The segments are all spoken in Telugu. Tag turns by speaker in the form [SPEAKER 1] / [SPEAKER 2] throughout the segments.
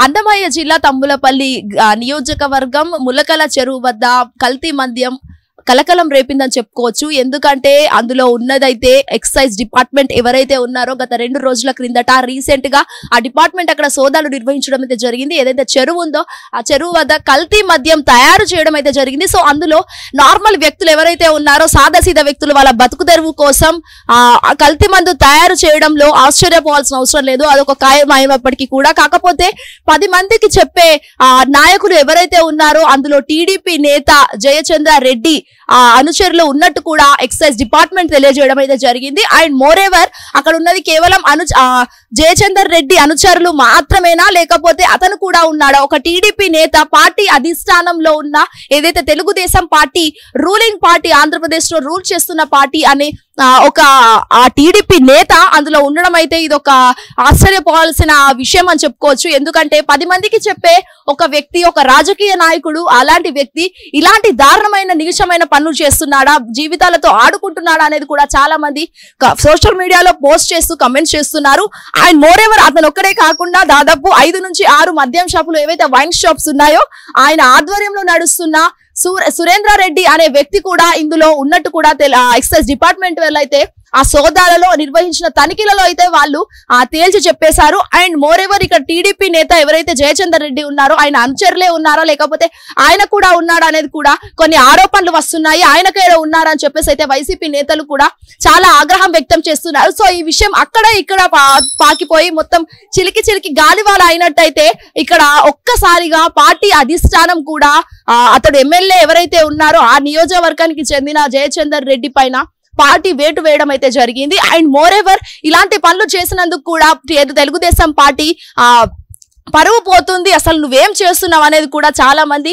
[SPEAKER 1] అన్నమయ్య జిల్లా తంబులపల్లి నియోజకవర్గం ములకల చెరువు వద్ద కల్తీ మద్యం కలకలం రేపిందని చెప్పుకోవచ్చు. ఎందుకంటే అందులో ఉన్నదైతే ఎక్సైజ్ డిపార్ట్మెంట్ ఎవరైతే ఉన్నారో గత 2 రోజుల క్రిందట రీసెంట్ గా ఆ డిపార్ట్మెంట్ అక్కడ సోదాలు నిర్వహించడం అయితే జరిగింది. ఏదైతే చెరువు ఉందో ఆ చెరువు వద్ద కల్తీ మద్యం తయారు చేయడం అయితే జరిగింది. సో అందులో నార్మల్ వ్యక్తులు ఎవరైతే ఉన్నారో సాదాసీదా వ్యక్తులు వాళ్ళ బతుకు తెరువు కోసం ఆ కల్తీ మందు తయారు చేయడంలో ఆశ్చర్యపోవాల్సిన అవసరం లేదు. అదొక ఖాయమైనప్పటికీ కూడా కాకపోతే 10 మందికి చెప్పే నాయకులు ఎవరైతే ఉన్నారో అందులో టీడీపీ నేత జయచంద్ర రెడ్డి అనుచరులు ఉన్నట్టు కూడా ఎక్సైజ్ డిపార్ట్మెంట్ తెలియజేయడం అయితే జరిగింది. అండ్ మోర్ ఎవర్ అక్కడ ఉన్నది కేవలం జయచందర్ రెడ్డి అనుచరులు మాత్రమేనా లేకపోతే అతను కూడా ఉన్నాడా? ఒక టీడీపీ నేత పార్టీ అధిష్టానంలో ఉన్న ఏదైతే Telugu Desam party ruling party Andhra Pradesh లో రూల్ చేస్తున్న పార్టీ అనే ఒక టీడీపీ నేత అందులో ఉండడం అయితే ఇది ఒక ఆశ్చర్యపోవాల్సిన విషయం అని చెప్పుకోవచ్చు. ఎందుకంటే 10 మందికి చెప్పే ఒక వ్యక్తి, ఒక రాజకీయ నాయకుడు, అలాంటి వ్యక్తి ఇలాంటి దారుణమైన నీచమైన పనులు చేస్తున్నాడా, జీవితాలతో ఆడుకుంటున్నాడా అనేది కూడా చాలా మంది సోషల్ మీడియాలో పోస్ట్ చేస్తూ కమెంట్స్ చేస్తున్నారు. అండ్ మోర్ ఎవర్ అతను ఒక్కడే కాకుండా దాదాపు 5 నుంచి 6 మద్యం షాపులు ఏవైతే వైన్ షాప్స్ ఉన్నాయో ఆయన ఆధ్వర్యంలో నడుస్తున్న సురేంద్ర రెడ్డి అనే వ్యక్తి కూడా ఇందులో ఉన్నట్టు కూడా ఎక్సైజ్ డిపార్ట్మెంట్ అయితే ఆ సోదాలలో నిర్వహించిన తనిఖీలలో అయితే వాళ్ళు తేల్చి చెప్పేశారు. అండ్ మోర్ ఎవర్ ఇక్కడ టీడీపీ నేత ఎవరైతే జయచందర్ రెడ్డి ఉన్నారో ఆయన అనుచరులే ఉన్నారా లేకపోతే ఆయన కూడా ఉన్నాడా అనేది కూడా కొన్ని ఆరోపణలు వస్తున్నాయి. ఆయనకే ఉన్నారా అని చెప్పేసి అయితే వైసీపీ నేతలు కూడా చాలా ఆగ్రహం వ్యక్తం చేస్తున్నారు. సో ఈ విషయం అక్కడ ఇక్కడ పాకిపోయి మొత్తం చిలికి గాలివాల అయినట్టయితే ఇక్కడ ఒక్కసారిగా పార్టీ అధిష్టానం కూడా అతడు ఎమ్మెల్యే ఎవరైతే ఉన్నారో ఆ నియోజకవర్గానికి చెందిన జయచందర్ రెడ్డి పైన పార్టీ వేటు వేయడం అయితే జరిగింది. అండ్ మోర్ ఎవర్ ఇలాంటి పనులు చేసినందుకు కూడా తెలుగుదేశం పార్టీ పరువు పోతుంది, అసలు నువ్వేం చేస్తున్నావు అనేది కూడా చాలా మంది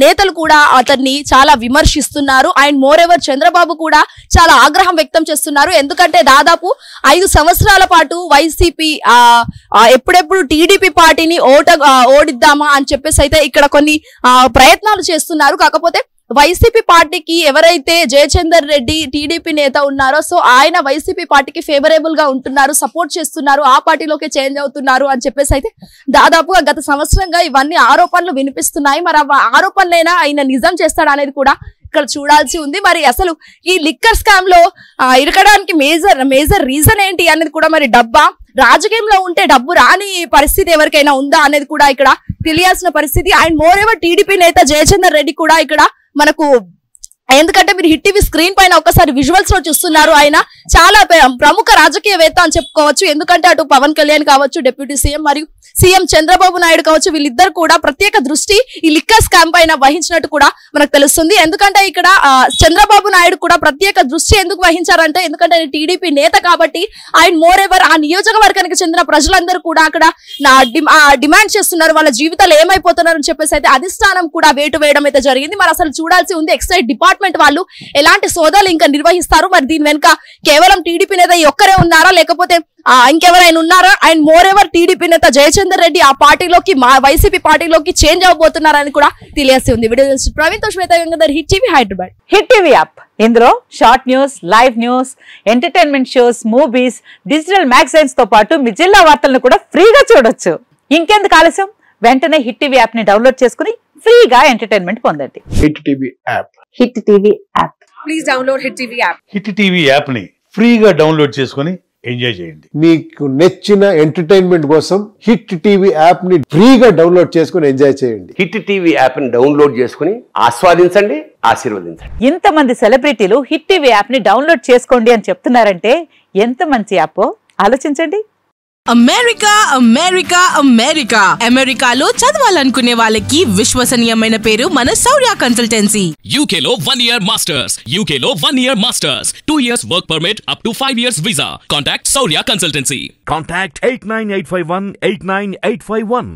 [SPEAKER 1] నేతలు కూడా అతన్ని చాలా విమర్శిస్తున్నారు. అండ్ మోర్ ఎవర్ చంద్రబాబు కూడా చాలా ఆగ్రహం వ్యక్తం చేస్తున్నారు. ఎందుకంటే దాదాపు 5 సంవత్సరాల పాటు వైసీపీ ఎప్పుడెప్పుడు టీడీపీ పార్టీని ఓడిద్దామా అని చెప్పేసి అయితే ఇక్కడ కొన్ని ప్రయత్నాలు చేస్తున్నారు. కాకపోతే వైసీపీ పార్టీకి ఎవరైతే జయచందర్ రెడ్డి టీడీపీ నేత ఉన్నారో సో ఆయన వైసీపీ పార్టీకి ఫేవరబుల్ గా ఉంటున్నారు, సపోర్ట్ చేస్తున్నారు, ఆ పార్టీలోకి చేంజ్ అవుతున్నారు అని చెప్పేసి అయితే దాదాపుగా గత సంవత్సరంగా ఇవన్నీ ఆరోపణలు వినిపిస్తున్నాయి. మరి ఆరోపణలైనా ఆయన నిజం చేస్తాడు అనేది కూడా ఇక్కడ చూడాల్సి ఉంది. మరి అసలు ఈ లిక్కర్ స్కామ్ లో ఇరకడానికి మేజర్ రీజన్ ఏంటి అనేది కూడా మరి డబ్బా రాజకీయంలో ఉంటే డబ్బు రాని పరిస్థితి ఎవరికైనా ఉందా అనేది కూడా ఇక్కడ తెలియాల్సిన పరిస్థితి. అండ్ మోర్ ఎవర్ టీడీపీ నేత జయచందర్ రెడ్డి కూడా ఇక్కడ మనకు ఎందుకంటే మీరు హిట్ టీవీ స్క్రీన్ పైన ఒక్కసారి విజువల్స్ లో చూస్తున్నారు. ఆయన చాలా ప్రముఖ రాజకీయవేత్త అని చెప్పుకోవచ్చు. ఎందుకంటే అటు పవన్ కళ్యాణ్ కావచ్చు, డిప్యూటీ సీఎం మరియు సీఎం చంద్రబాబు నాయుడు కావచ్చు, వీళ్ళిద్దరు కూడా ప్రత్యేక దృష్టి ఈ లిక్కర్ స్కామ్ పైన వహించినట్టు కూడా మనకు తెలుస్తుంది. ఎందుకంటే ఇక్కడ చంద్రబాబు నాయుడు కూడా ప్రత్యేక దృష్టి ఎందుకు వహించారంటే ఎందుకంటే టీడీపీ నేత కాబట్టి. అండ్ మోర్ ఎవర్ ఆ నియోజకవర్గానికి చెందిన ప్రజలందరూ కూడా అక్కడ డిమాండ్ చేస్తున్నారు, వాళ్ళ జీవితాలు ఏమైపోతున్నారు అని చెప్పేసి అయితే అధిష్టానం కూడా వేటు వేయడం అయితే జరిగింది. మరి అసలు చూడాల్సి ఉంది ఎక్సైజ్ డిపార్ట్మెంట్ వాళ్ళు ఎలాంటి సోదాలు ఇంకా నిర్వహిస్తారు, మరి దీని వెనుక కేవలం టీడీపీ నేత ఒక్కరే ఉన్నారా లేకపోతే ఇంకెవరైనా ఉన్నారా? అండ్ మోర్ ఎవర్ టీడీపీ నేత జయచందర్ రెడ్డి ఆ పార్టీలోకి వైసీపీ పార్టీలోకి చేంజ్ అవబోతున్నారని కూడా తెలియాల్సి ఉంది. వీడియో ప్రవీణ్ తో Swetha Gangadhar, Hit TV Hyderabad.
[SPEAKER 2] Hit TV app ఇందులో short news, live news, entertainment shows, movies, digital magazines తో పాటు మీ జిల్లా వార్తలను కూడా ఫ్రీగా చూడొచ్చు. ఇంకెందుకు ఆలస్యం, వెంటనే హిట్ టీవీ యాప్ ని డౌన్లోడ్ చేసుకుని ఫ్రీగా ఎంటర్టైన్మెంట్ పొందండి.
[SPEAKER 3] Hit TV app.
[SPEAKER 2] Hit TV app.
[SPEAKER 1] Please download hit TV app.
[SPEAKER 4] Hit TV app ని ఫ్రీగా డౌన్లోడ్ చేసుకుని ఎంజాయ్ చేయండి.
[SPEAKER 3] మీకు నచ్చిన ఎంటర్టైన్మెంట్ కోసం హిట్ టీవీ యాప్ ని ఫ్రీగా డౌన్లోడ్ చేసుకుని ఎంజాయ్ చేయండి.
[SPEAKER 5] హిట్ టీవీ యాప్ ని డౌన్లోడ్ చేసుకుని ఆస్వాదించండి, ఆశీర్వదించండి.
[SPEAKER 2] ఇంతమంది సెలబ్రిటీలు హిట్ టీవీ యాప్ ని డౌన్లోడ్ చేసుకోండి అని చెప్తున్నారంటే ఎంత మంచి యాప్ ఆలోచించండి.
[SPEAKER 6] అమెరికా అమెరికా అమెరికా అమెరికాలో చదవాలనుకునే వాళ్ళకి విశ్వసనీయమైన పేరు మన శౌర్య కన్సల్టెన్సీ.
[SPEAKER 7] UK లో 1 year masters, UK లో 1 year masters, 2 years work permit up to 5 years visa. Contact Shaurya Consultancy.
[SPEAKER 8] Contact 89851 89851.